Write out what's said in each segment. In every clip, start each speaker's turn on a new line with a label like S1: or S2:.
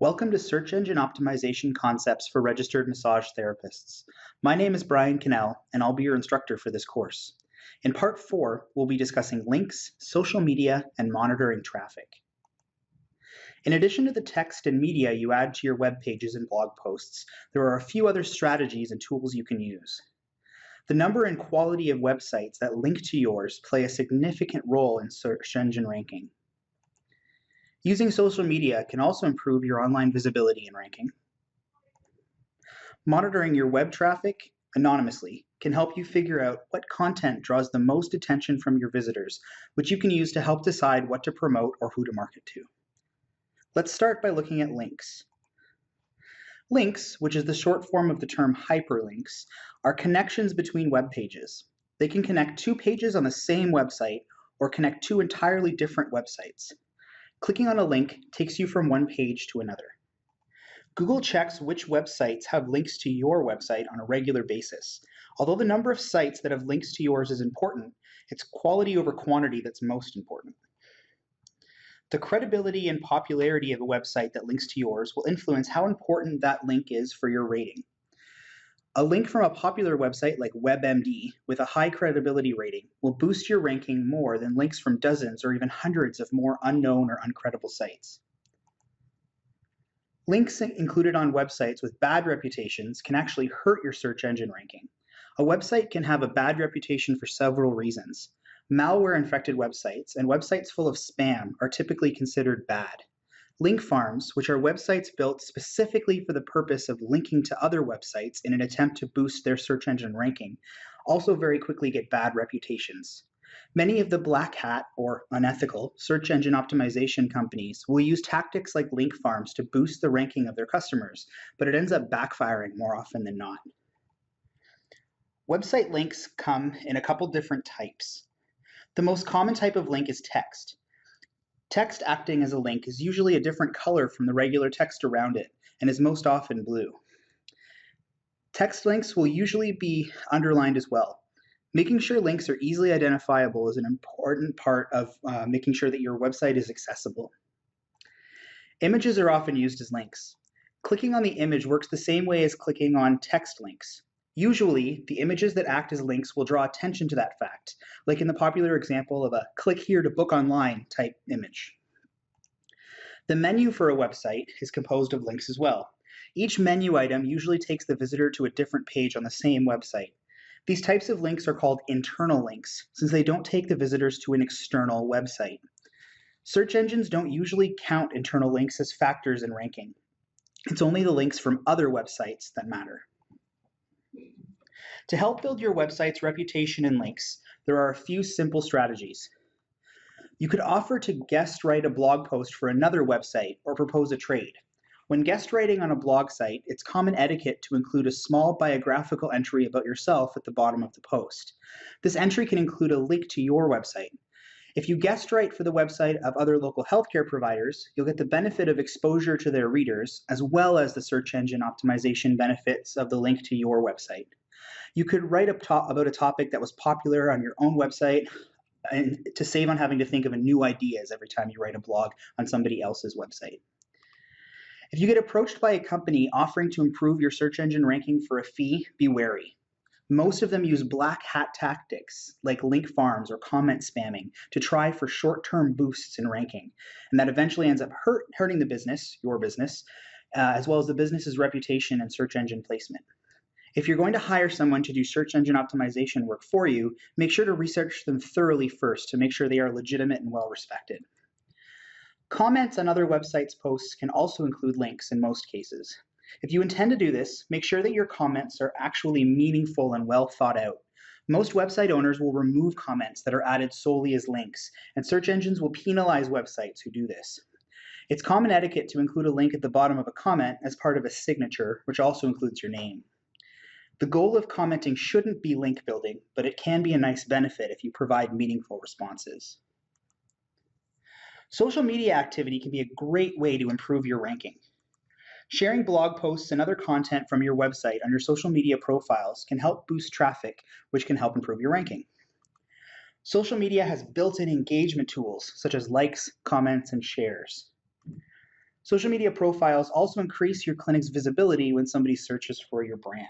S1: Welcome to Search Engine Optimization Concepts for Registered Massage Therapists. My name is Brian Cannell, and I'll be your instructor for this course. In Part 4, we'll be discussing links, social media, and monitoring traffic. In addition to the text and media you add to your web pages and blog posts, there are a few other strategies and tools you can use. The number and quality of websites that link to yours play a significant role in search engine ranking. Using social media can also improve your online visibility and ranking. Monitoring your web traffic anonymously can help you figure out what content draws the most attention from your visitors, which you can use to help decide what to promote or who to market to. Let's start by looking at links. Links, which is the short form of the term hyperlinks, are connections between web pages. They can connect two pages on the same website or connect two entirely different websites. Clicking on a link takes you from one page to another. Google checks which websites have links to your website on a regular basis. Although the number of sites that have links to yours is important, it's quality over quantity that's most important. The credibility and popularity of a website that links to yours will influence how important that link is for your rating. A link from a popular website like WebMD with a high credibility rating will boost your ranking more than links from dozens or even hundreds of more unknown or uncredible sites. Links included on websites with bad reputations can actually hurt your search engine ranking. A website can have a bad reputation for several reasons. Malware-infected websites and websites full of spam are typically considered bad. Link farms, which are websites built specifically for the purpose of linking to other websites in an attempt to boost their search engine ranking, also very quickly get bad reputations. Many of the black hat, or unethical, search engine optimization companies will use tactics like link farms to boost the ranking of their customers, but it ends up backfiring more often than not. Website links come in a couple different types. The most common type of link is text. Text acting as a link is usually a different color from the regular text around it and is most often blue. Text links will usually be underlined as well. Making sure links are easily identifiable is an important part of making sure that your website is accessible. Images are often used as links. Clicking on the image works the same way as clicking on text links. Usually, the images that act as links will draw attention to that fact, like in the popular example of a click here to book online type image. The menu for a website is composed of links as well. Each menu item usually takes the visitor to a different page on the same website. These types of links are called internal links, since they don't take the visitors to an external website. Search engines don't usually count internal links as factors in ranking. It's only the links from other websites that matter. To help build your website's reputation and links, there are a few simple strategies. You could offer to guest write a blog post for another website or propose a trade. When guest writing on a blog site, it's common etiquette to include a small biographical entry about yourself at the bottom of the post. This entry can include a link to your website. If you guest write for the website of other local healthcare providers, you'll get the benefit of exposure to their readers, as well as the search engine optimization benefits of the link to your website. You could write about a topic that was popular on your own website and to save on having to think of new ideas every time you write a blog on somebody else's website. If you get approached by a company offering to improve your search engine ranking for a fee, be wary. Most of them use black hat tactics like link farms or comment spamming to try for short-term boosts in ranking, and that eventually ends up hurting the business, your business, as well as the business's reputation and search engine placement. If you're going to hire someone to do search engine optimization work for you, make sure to research them thoroughly first to make sure they are legitimate and well respected. Comments on other websites' posts can also include links in most cases. If you intend to do this, make sure that your comments are actually meaningful and well thought out. Most website owners will remove comments that are added solely as links, and search engines will penalize websites who do this. It's common etiquette to include a link at the bottom of a comment as part of a signature, which also includes your name. The goal of commenting shouldn't be link building, but it can be a nice benefit if you provide meaningful responses. Social media activity can be a great way to improve your ranking. Sharing blog posts and other content from your website on your social media profiles can help boost traffic, which can help improve your ranking. Social media has built-in engagement tools such as likes, comments, and shares. Social media profiles also increase your clinic's visibility when somebody searches for your brand.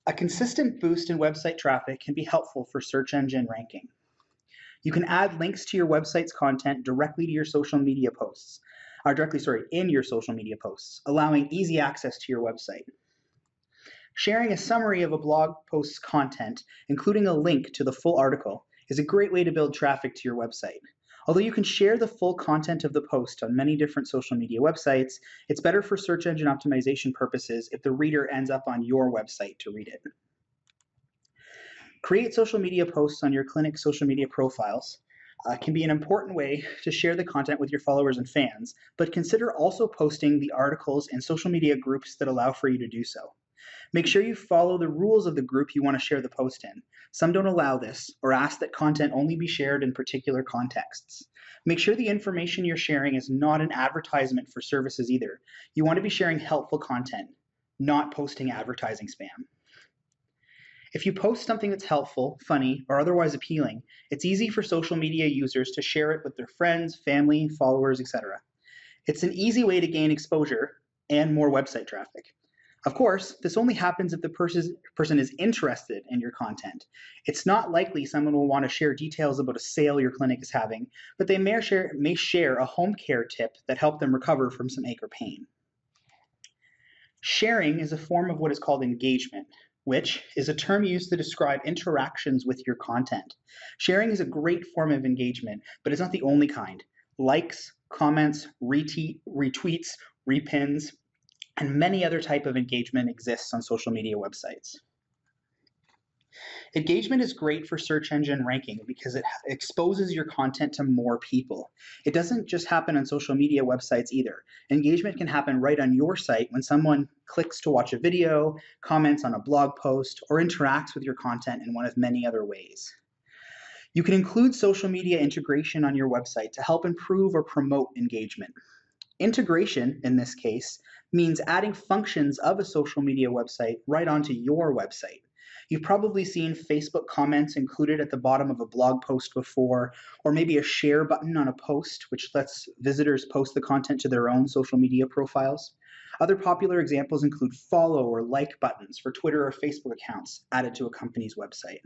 S1: A consistent boost in website traffic can be helpful for search engine ranking. You can add links to your website's content directly to your social media posts, in your social media posts, allowing easy access to your website. Sharing a summary of a blog post's content, including a link to the full article, is a great way to build traffic to your website. Although you can share the full content of the post on many different social media websites, it's better for search engine optimization purposes if the reader ends up on your website to read it. Create social media posts on your clinic social media profiles can be an important way to share the content with your followers and fans, but consider also posting the articles in social media groups that allow for you to do so. Make sure you follow the rules of the group you want to share the post in. Some don't allow this or ask that content only be shared in particular contexts. Make sure the information you're sharing is not an advertisement for services either. You want to be sharing helpful content, not posting advertising spam. If you post something that's helpful, funny, or otherwise appealing, it's easy for social media users to share it with their friends, family, followers, etc. It's an easy way to gain exposure and more website traffic. Of course, this only happens if the person is interested in your content. It's not likely someone will want to share details about a sale your clinic is having, but they may share a home care tip that helped them recover from some ache or pain. Sharing is a form of what is called engagement, which is a term used to describe interactions with your content. Sharing is a great form of engagement, but it's not the only kind. Likes, comments, retweets, repins, and many other types of engagement exists on social media websites. Engagement is great for search engine ranking because it exposes your content to more people. It doesn't just happen on social media websites either. Engagement can happen right on your site when someone clicks to watch a video, comments on a blog post, or interacts with your content in one of many other ways. You can include social media integration on your website to help improve or promote engagement. Integration, in this case, means adding functions of a social media website right onto your website. You've probably seen Facebook comments included at the bottom of a blog post before, or maybe a share button on a post, which lets visitors post the content to their own social media profiles. Other popular examples include follow or like buttons for Twitter or Facebook accounts added to a company's website.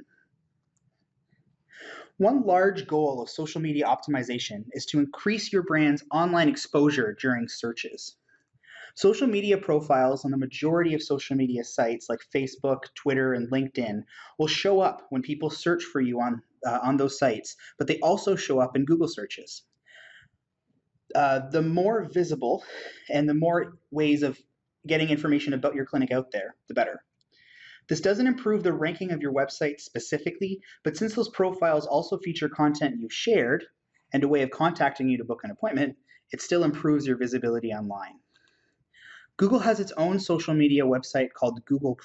S1: One large goal of social media optimization is to increase your brand's online exposure during searches. Social media profiles on the majority of social media sites like Facebook, Twitter, and LinkedIn will show up when people search for you on those sites, but they also show up in Google searches. The more visible and the more ways of getting information about your clinic out there, the better. This doesn't improve the ranking of your website specifically, but since those profiles also feature content you've shared and a way of contacting you to book an appointment, it still improves your visibility online. Google has its own social media website called Google+.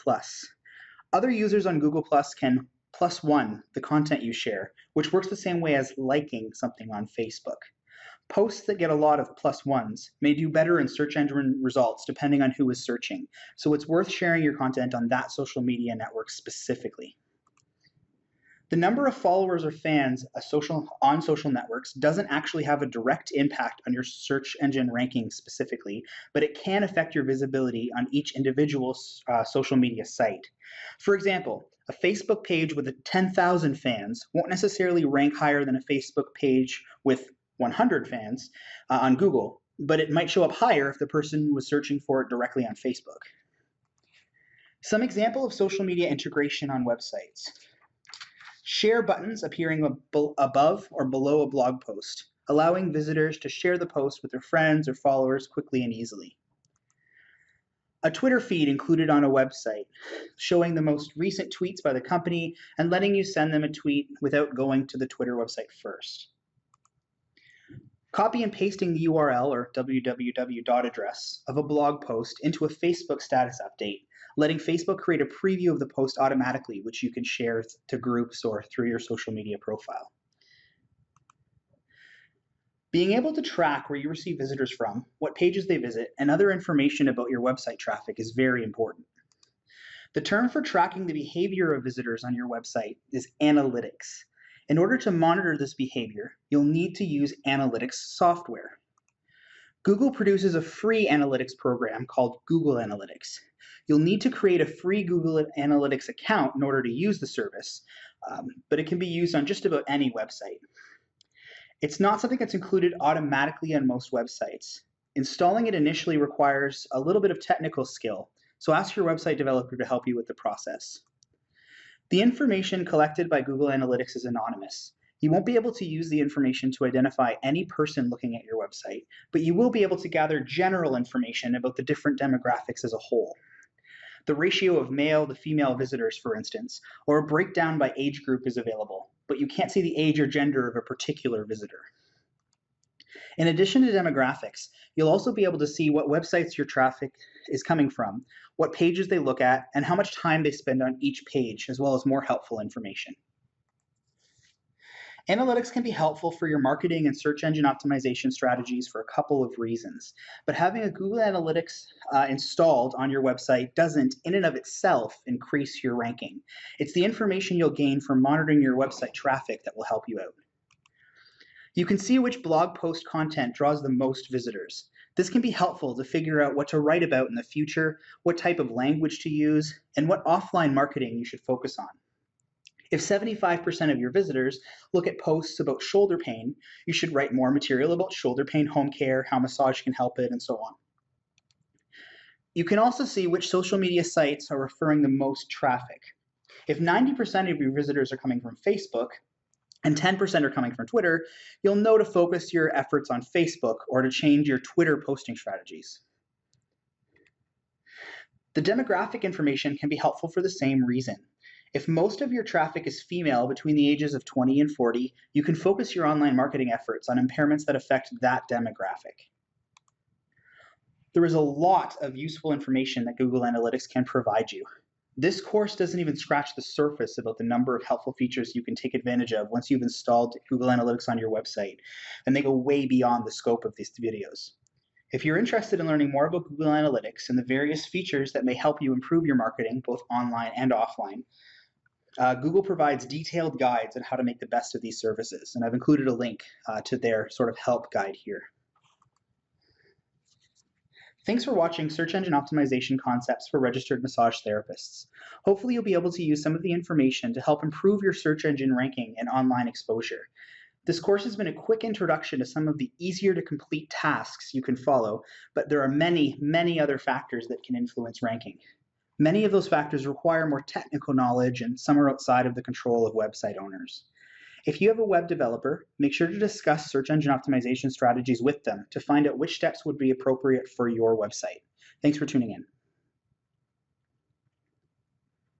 S1: Other users on Google+ can +1 the content you share, which works the same way as liking something on Facebook. Posts that get a lot of +1s may do better in search engine results depending on who is searching, so it's worth sharing your content on that social media network specifically. The number of followers or fans on social networks doesn't actually have a direct impact on your search engine ranking specifically, but it can affect your visibility on each individual social media site. For example, a Facebook page with 10,000 fans won't necessarily rank higher than a Facebook page with 100 fans on Google, but it might show up higher if the person was searching for it directly on Facebook. Some example of social media integration on websites. Share buttons appearing above or below a blog post, allowing visitors to share the post with their friends or followers quickly and easily. A Twitter feed included on a website, showing the most recent tweets by the company and letting you send them a tweet without going to the Twitter website first. Copy and pasting the URL or www address of a blog post into a Facebook status update, letting Facebook create a preview of the post automatically, which you can share to groups or through your social media profile. Being able to track where you receive visitors from, what pages they visit, and other information about your website traffic is very important. The term for tracking the behavior of visitors on your website is analytics. In order to monitor this behavior, you'll need to use analytics software. Google produces a free analytics program called Google Analytics. You'll need to create a free Google Analytics account in order to use the service, but it can be used on just about any website. It's not something that's included automatically on most websites. Installing it initially requires a little bit of technical skill, so ask your website developer to help you with the process. The information collected by Google Analytics is anonymous. You won't be able to use the information to identify any person looking at your website, but you will be able to gather general information about the different demographics as a whole. The ratio of male to female visitors, for instance, or a breakdown by age group is available, but you can't see the age or gender of a particular visitor. In addition to demographics, you'll also be able to see what websites your traffic is coming from, what pages they look at, and how much time they spend on each page, as well as more helpful information. Analytics can be helpful for your marketing and search engine optimization strategies for a couple of reasons, but having a Google Analytics installed on your website doesn't, in and of itself, increase your ranking. It's the information you'll gain from monitoring your website traffic that will help you out. You can see which blog post content draws the most visitors. This can be helpful to figure out what to write about in the future, what type of language to use, and what offline marketing you should focus on. If 75% of your visitors look at posts about shoulder pain, you should write more material about shoulder pain, home care, how massage can help it, and so on. You can also see which social media sites are referring the most traffic. If 90% of your visitors are coming from Facebook and 10% are coming from Twitter, you'll know to focus your efforts on Facebook or to change your Twitter posting strategies. The demographic information can be helpful for the same reason. If most of your traffic is female between the ages of 20 and 40, you can focus your online marketing efforts on impairments that affect that demographic. There is a lot of useful information that Google Analytics can provide you. This course doesn't even scratch the surface about the number of helpful features you can take advantage of once you've installed Google Analytics on your website, and they go way beyond the scope of these videos. If you're interested in learning more about Google Analytics and the various features that may help you improve your marketing, both online and offline, Google provides detailed guides on how to make the best of these services, and I've included a link to their sort of help guide here. Thanks for watching Search Engine Optimization Concepts for Registered Massage Therapists. Hopefully you'll be able to use some of the information to help improve your search engine ranking and online exposure. This course has been a quick introduction to some of the easier to complete tasks you can follow, but there are many, many other factors that can influence ranking. Many of those factors require more technical knowledge, and some are outside of the control of website owners. If you have a web developer, make sure to discuss search engine optimization strategies with them to find out which steps would be appropriate for your website. Thanks for tuning in.